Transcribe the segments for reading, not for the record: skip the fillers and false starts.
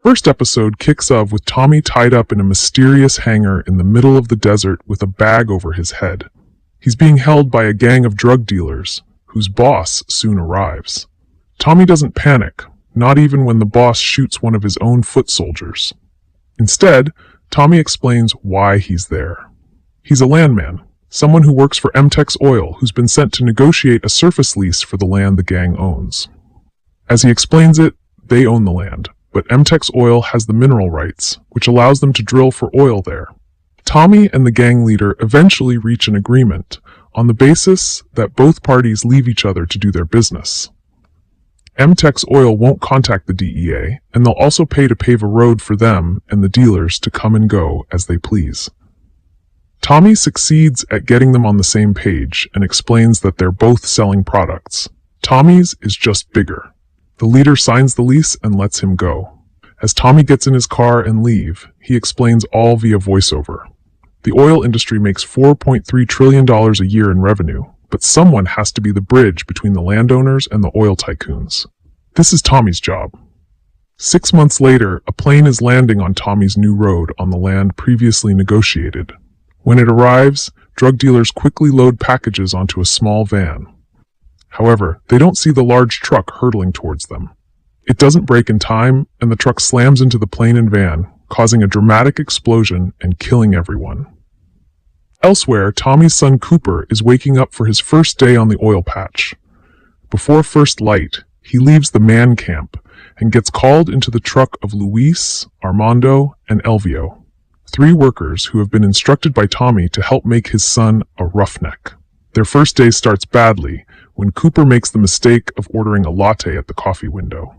First episode kicks off with Tommy tied up in a mysterious hangar in the middle of the desert with a bag over his head. He's being held by a gang of drug dealers, whose boss soon arrives. Tommy doesn't panic, not even when the boss shoots one of his own foot soldiers. Instead, Tommy explains why he's there. He's a landman, someone who works for Imtex Oil, who's been sent to negotiate a surface lease for the land the gang owns. As he explains it, they own the land, but Imtex Oil has the mineral rights, which allows them to drill for oil there. Tommy and the gang leader eventually reach an agreement on the basis that both parties leave each other to do their business. Imtex Oil won't contact the DEA, and they'll also pay to pave a road for them and the dealers to come and go as they please. Tommy succeeds at getting them on the same page and explains that they're both selling products. Tommy's is just bigger. The leader signs the lease and lets him go. As Tommy gets in his car and leave, he explains all via voiceover. The oil industry makes $4.3 trillion a year in revenue, but someone has to be the bridge between the landowners and the oil tycoons. This is Tommy's job. 6 months later, a plane is landing on Tommy's new road on the land previously negotiated. When it arrives, drug dealers quickly load packages onto a small van. However, they don't see the large truck hurtling towards them. It doesn't brake in time, and the truck slams into the plane and van, causing a dramatic explosion and killing everyone. Elsewhere, Tommy's son Cooper is waking up for his first day on the oil patch. Before first light, he leaves the man camp and gets called into the truck of Luis, Armando, and Elvio, 3 workers who have been instructed by Tommy to help make his son a roughneck. Their first day starts badly when Cooper makes the mistake of ordering a latte at the coffee window.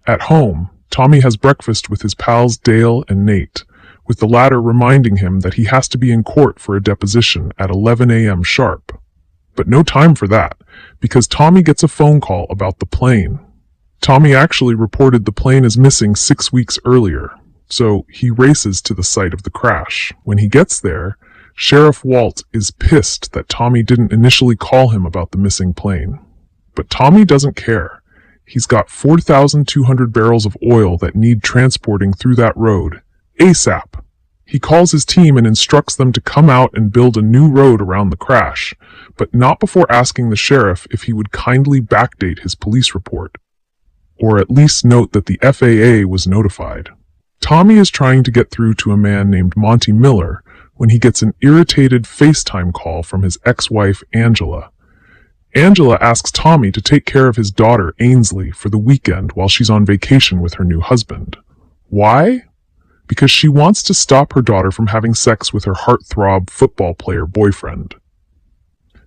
At home, Tommy has breakfast with his pals Dale and Nate, with the latter reminding him that he has to be in court for a deposition at 11 a.m. sharp. But no time for that, because Tommy gets a phone call about the plane. Tommy actually reported the plane as missing 6 weeks earlier, so he races to the site of the crash. When he gets there, Sheriff Walt is pissed that Tommy didn't initially call him about the missing plane. But Tommy doesn't care. He's got 4,200 barrels of oil that need transporting through that road, ASAP. He calls his team and instructs them to come out and build a new road around the crash, but not before asking the sheriff if he would kindly backdate his police report, or at least note that the FAA was notified. Tommy is trying to get through to a man named Monty Miller when he gets an irritated FaceTime call from his ex-wife Angela. Angela asks Tommy to take care of his daughter Ainsley for the weekend while she's on vacation with her new husband. Why? Because she wants to stop her daughter from having sex with her heartthrob football player boyfriend.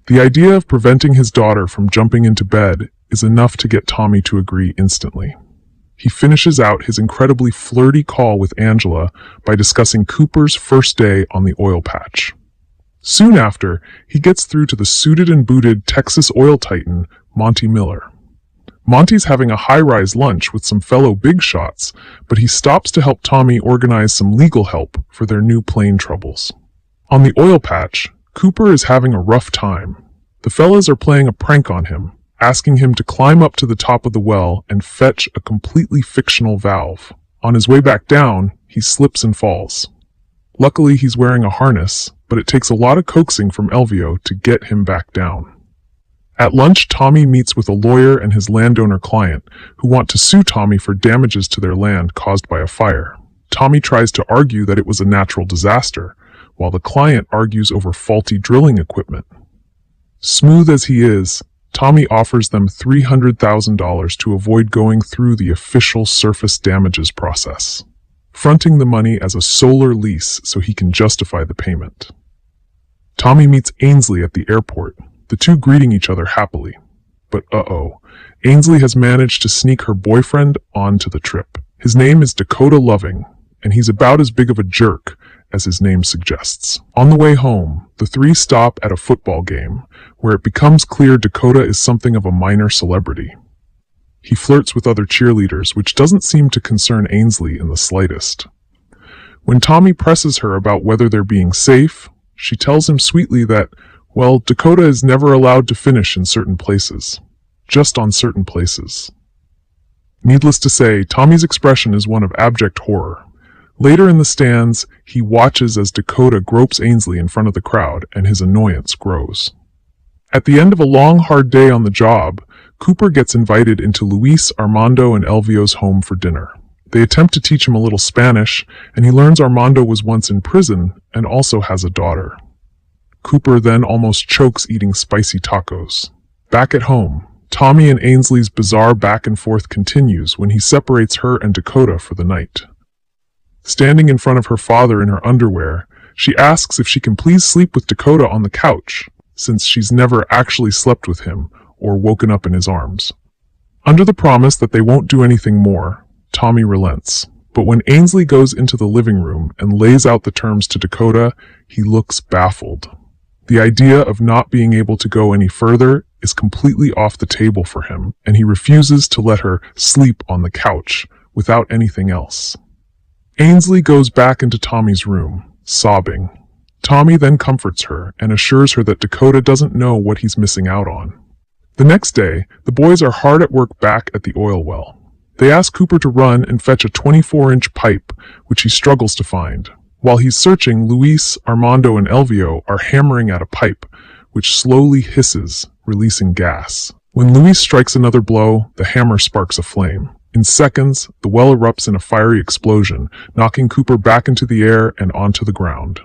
The idea of preventing his daughter from jumping into bed is enough to get Tommy to agree instantly. He finishes out his incredibly flirty call with Angela by discussing Cooper's first day on the oil patch. Soon after, he gets through to the suited and booted Texas oil titan, Monty Miller. Monty's having a high-rise lunch with some fellow big shots, but he stops to help Tommy organize some legal help for their new plane troubles. On the oil patch, Cooper is having a rough time. The fellas are playing a prank on him, asking him to climb up to the top of the well and fetch a completely fictional valve. On his way back down, he slips and falls. Luckily, he's wearing a harness, but it takes a lot of coaxing from Elvio to get him back down. At lunch, Tommy meets with a lawyer and his landowner client, who want to sue Tommy for damages to their land caused by a fire. Tommy tries to argue that it was a natural disaster, while the client argues over faulty drilling equipment. Smooth as he is, Tommy offers them $300,000 to avoid going through the official surface damages process, fronting the money as a solar lease so he can justify the payment. Tommy meets Ainsley at the airport, the two greeting each other happily. But Ainsley has managed to sneak her boyfriend onto the trip. His name is Dakota Loving, and he's about as big of a jerk as his name suggests. On the way home, the three stop at a football game, where it becomes clear Dakota is something of a minor celebrity. He flirts with other cheerleaders, which doesn't seem to concern Ainsley in the slightest. When Tommy presses her about whether they're being safe, she tells him sweetly that, well, Dakota is never allowed to finish in certain places. Just on certain places. Needless to say, Tommy's expression is one of abject horror. Later in the stands, he watches as Dakota gropes Ainsley in front of the crowd, and his annoyance grows. At the end of a long, hard day on the job, Cooper gets invited into Luis, Armando, and Elvio's home for dinner. They attempt to teach him a little Spanish, and he learns Armando was once in prison and also has a daughter. Cooper then almost chokes eating spicy tacos. Back at home, Tommy and Ainsley's bizarre back and forth continues when he separates her and Dakota for the night. Standing in front of her father in her underwear, she asks if she can please sleep with Dakota on the couch, since she's never actually slept with him or woken up in his arms. Under the promise that they won't do anything more, Tommy relents. But when Ainsley goes into the living room and lays out the terms to Dakota, he looks baffled. The idea of not being able to go any further is completely off the table for him, and he refuses to let her sleep on the couch without anything else. Ainsley goes back into Tommy's room, sobbing. Tommy then comforts her and assures her that Dakota doesn't know what he's missing out on. The next day, the boys are hard at work back at the oil well. They ask Cooper to run and fetch a 24-inch pipe, which he struggles to find. While he's searching, Luis, Armando, and Elvio are hammering at a pipe, which slowly hisses, releasing gas. When Luis strikes another blow, the hammer sparks a flame. In seconds, the well erupts in a fiery explosion, knocking Cooper back into the air and onto the ground.